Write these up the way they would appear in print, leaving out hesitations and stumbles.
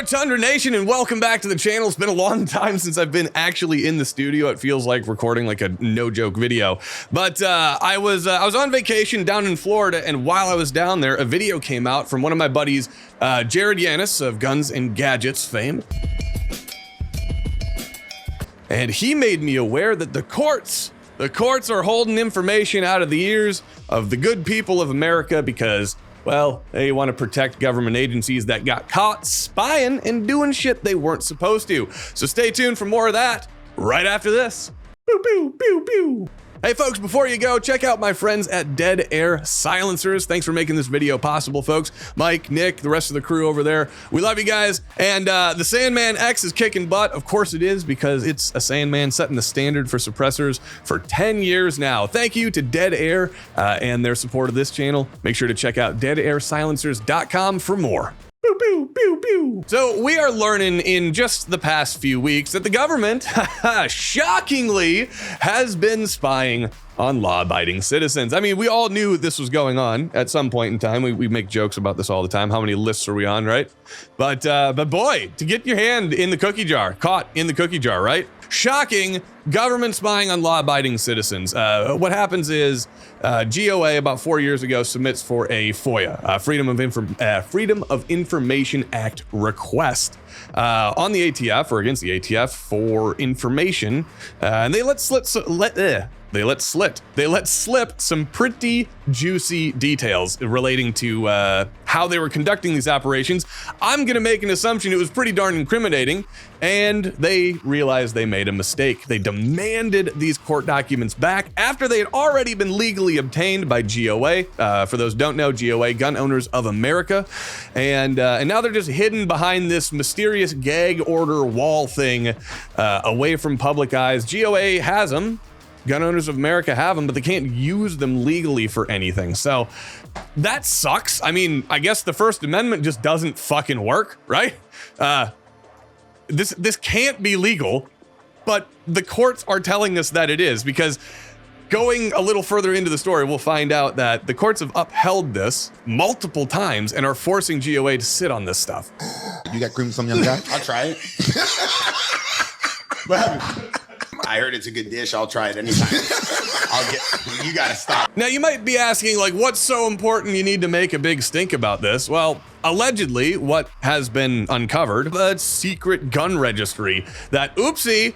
there, Tundra Nation, and welcome back to the channel. It's been a long time since I've been actually in the studio. It feels like recording like a no-joke video. But I was on vacation down in Florida, and while I was down there, a video came out from one of my buddies, Jared Yanis of Guns and Gadgets fame. And he made me aware that the courts are holding information out of the ears of the good people of America because, well, they want to protect government agencies that got caught spying and doing shit they weren't supposed to. So stay tuned for more of that right after this. Pew, pew, pew, pew. Hey folks, before you go, check out my friends at Dead Air Silencers. Thanks for making this video possible, folks. Mike, Nick, the rest of the crew over there. We love you guys. And the Sandman X is kicking butt. Of course it is, because it's a Sandman setting the standard for suppressors for 10 years now. Thank you to Dead Air and their support of this channel. Make sure to check out deadairsilencers.com for more. Pew, pew, pew, pew. So we are learning in just the past few weeks that the government, shockingly, has been spying on law-abiding citizens. I mean, we all knew this was going on at some point in time. We make jokes about this all the time. How many lists are we on, right? But boy, to get your hand in the cookie jar, caught in the cookie jar, right? Shocking, government spying on law-abiding citizens. What happens is GOA about 4 years ago submits for a FOIA, Freedom of Information Act request on the ATF or against the ATF for information, and they let slip some pretty juicy details relating to how they were conducting these operations. I'm gonna make an assumption it was pretty darn incriminating, and they realized they made a mistake. They demanded these court documents back after they had already been legally obtained by GOA. For those who don't know, GOA, Gun Owners of America, and now they're just hidden behind this mysterious gag order wall thing, away from public eyes. GOA has them. Gun Owners of America have them, but they can't use them legally for anything. So that sucks. I mean, I guess the First Amendment just doesn't fucking work, right? This can't be legal, but the courts are telling us that it is, because going a little further into the story, we'll find out that the courts have upheld this multiple times and are forcing GOA to sit on this stuff. You got cream with some young guy? I'll try it. I heard it's a good dish. I'll try it anytime. You gotta stop. Now you might be asking, like, what's so important you need to make a big stink about this? Well, allegedly what has been uncovered, a secret gun registry that, oopsie,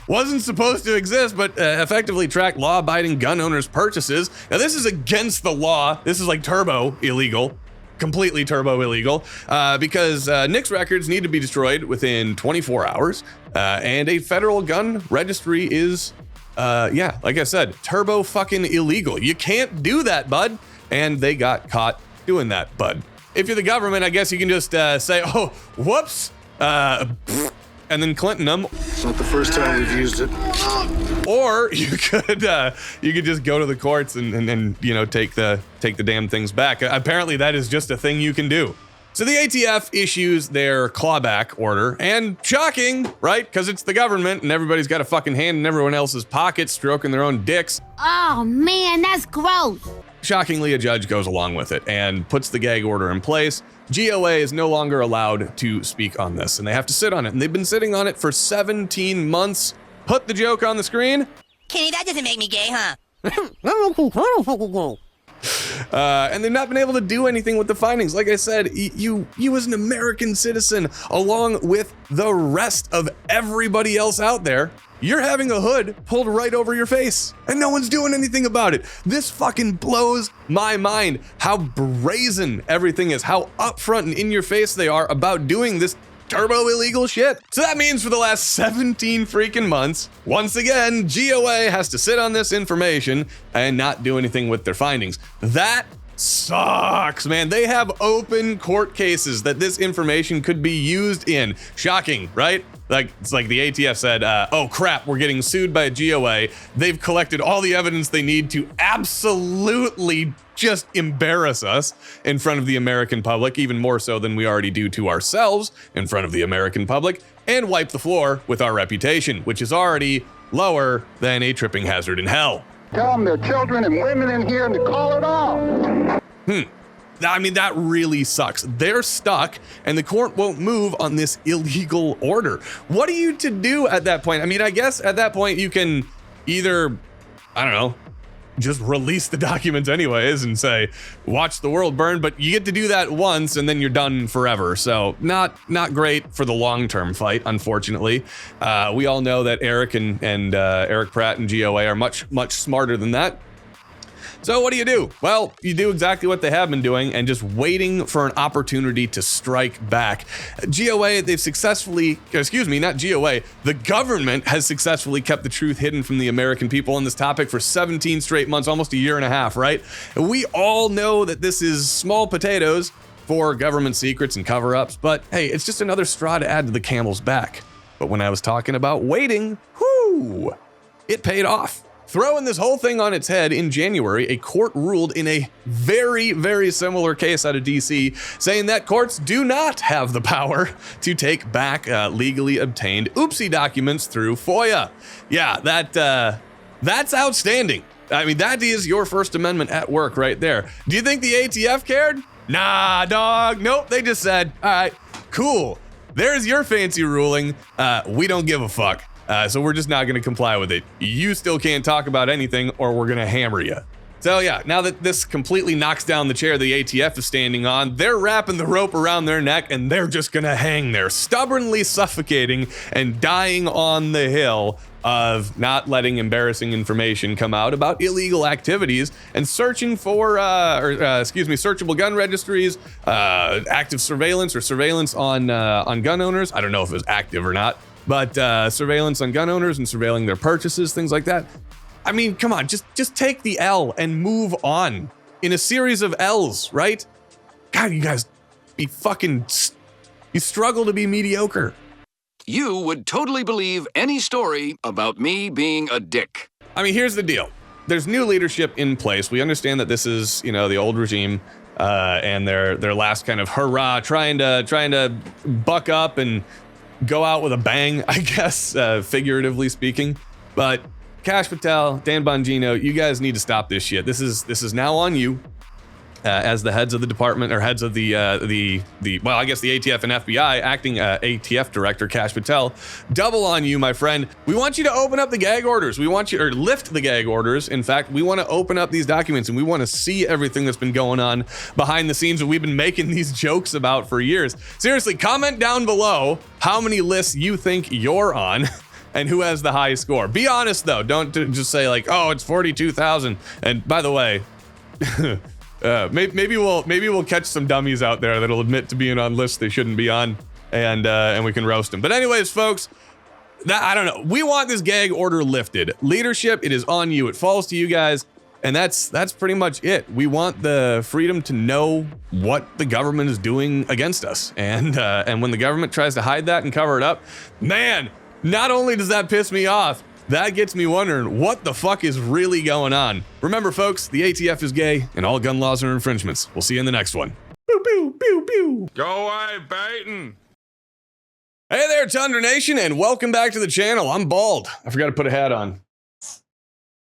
wasn't supposed to exist, but effectively tracked law-abiding gun owners' purchases. Now this is against the law. This is like turbo illegal. Completely turbo illegal, because Nick's records need to be destroyed within 24 hours, and a federal gun registry is, yeah, like I said, turbo fucking illegal. You can't do that, bud, and they got caught doing that, bud. If you're the government, I guess you can just say, oh, whoops, and then Clinton them. It's not the first time we've used it. Or you could just go to the courts and you know, take the damn things back. Apparently that is just a thing you can do. So the ATF issues their clawback order, and shocking, right? Because it's the government and everybody's got a fucking hand in everyone else's pocket stroking their own dicks. Oh man, that's gross. Shockingly, a judge goes along with it and puts the gag order in place. GOA is no longer allowed to speak on this, and they have to sit on it, and they've been sitting on it for 17 months. Put the joke on the screen. Kenny, that doesn't make me gay, huh? And they've not been able to do anything with the findings. Like I said, you as an American citizen, along with the rest of everybody else out there, you're having a hood pulled right over your face, and no one's doing anything about it. This fucking blows my mind, how brazen everything is, how upfront and in your face they are about doing this turbo illegal shit. So that means for the last 17 freaking months, once again, GOA has to sit on this information and not do anything with their findings. That sucks, man. They have open court cases that this information could be used in. Shocking, right? Like, it's like the ATF said, oh crap, we're getting sued by a GOA. They've collected all the evidence they need to absolutely just embarrass us in front of the American public, even more so than we already do to ourselves in front of the American public, and wipe the floor with our reputation, which is already lower than a tripping hazard in hell. Tell them there are children and women in here and to call it off. I mean, that really sucks. They're stuck and the court won't move on this illegal order. What are you to do at that point? I mean, I guess at that point you can either, I don't know, just release the documents anyways and say, watch the world burn, but you get to do that once and then you're done forever. So not great for the long-term fight, unfortunately. We all know that Eric and Eric Pratt and GOA are much smarter than that. So what do? Well, you do exactly what they have been doing and just waiting for an opportunity to strike back. GOA, they've successfully, not GOA, the government has successfully kept the truth hidden from the American people on this topic for 17 straight months, almost a year and a half, right? And we all know that this is small potatoes for government secrets and cover-ups, but hey, it's just another straw to add to the camel's back. But when I was talking about waiting, whoo, it paid off. Throwing this whole thing on its head, in January, a court ruled in a very similar case out of DC, saying that courts do not have the power to take back legally obtained oopsie documents through FOIA. Yeah, that's outstanding. I mean, that is your First Amendment at work right there. Do you think the ATF cared? Nah, dog. Nope, they just said, all right, cool. There's your fancy ruling. We don't give a fuck. So we're just not going to comply with it. You still can't talk about anything or we're going to hammer you. So yeah, now that this completely knocks down the chair the ATF is standing on, they're wrapping the rope around their neck and they're just going to hang there, stubbornly suffocating and dying on the hill of not letting embarrassing information come out about illegal activities and searching for, searchable gun registries, active surveillance or surveillance on gun owners. I don't know if it was active or not. But surveillance on gun owners and surveilling their purchases, things like that. I mean, come on, just take the L and move on in a series of L's, right? God, you guys you struggle to be mediocre. You would totally believe any story about me being a dick. I mean, here's the deal. There's new leadership in place. We understand that this is, the old regime and their last kind of hurrah, trying to buck up and go out with a bang, I guess, figuratively speaking. But Kash Patel, Dan Bongino, you guys need to stop this shit. This is now on you as the heads of the department, or heads of the ATF and FBI, acting ATF director Kash Patel. Double on you, my friend. We want you to open up the gag orders. We want you to lift the gag orders. In fact, we want to open up these documents and we want to see everything that's been going on behind the scenes that we've been making these jokes about for years. Seriously, comment down below how many lists you think you're on and who has the highest score. Be honest though. Don't just say like, oh, it's 42,000. And by the way, maybe we'll catch some dummies out there that'll admit to being on lists they shouldn't be on, and we can roast them. But anyways, folks, I don't know. We want this gag order lifted. Leadership, it is on you. It falls to you guys, and that's pretty much it. We want the freedom to know what the government is doing against us, and when the government tries to hide that and cover it up, man, not only does that piss me off, that gets me wondering what the fuck is really going on. Remember, folks, the ATF is gay and all gun laws are infringements. We'll see you in the next one. Pew, pew, pew, pew. Go away, Boyden. Hey there, Tundra Nation, and welcome back to the channel. I'm bald. I forgot to put a hat on.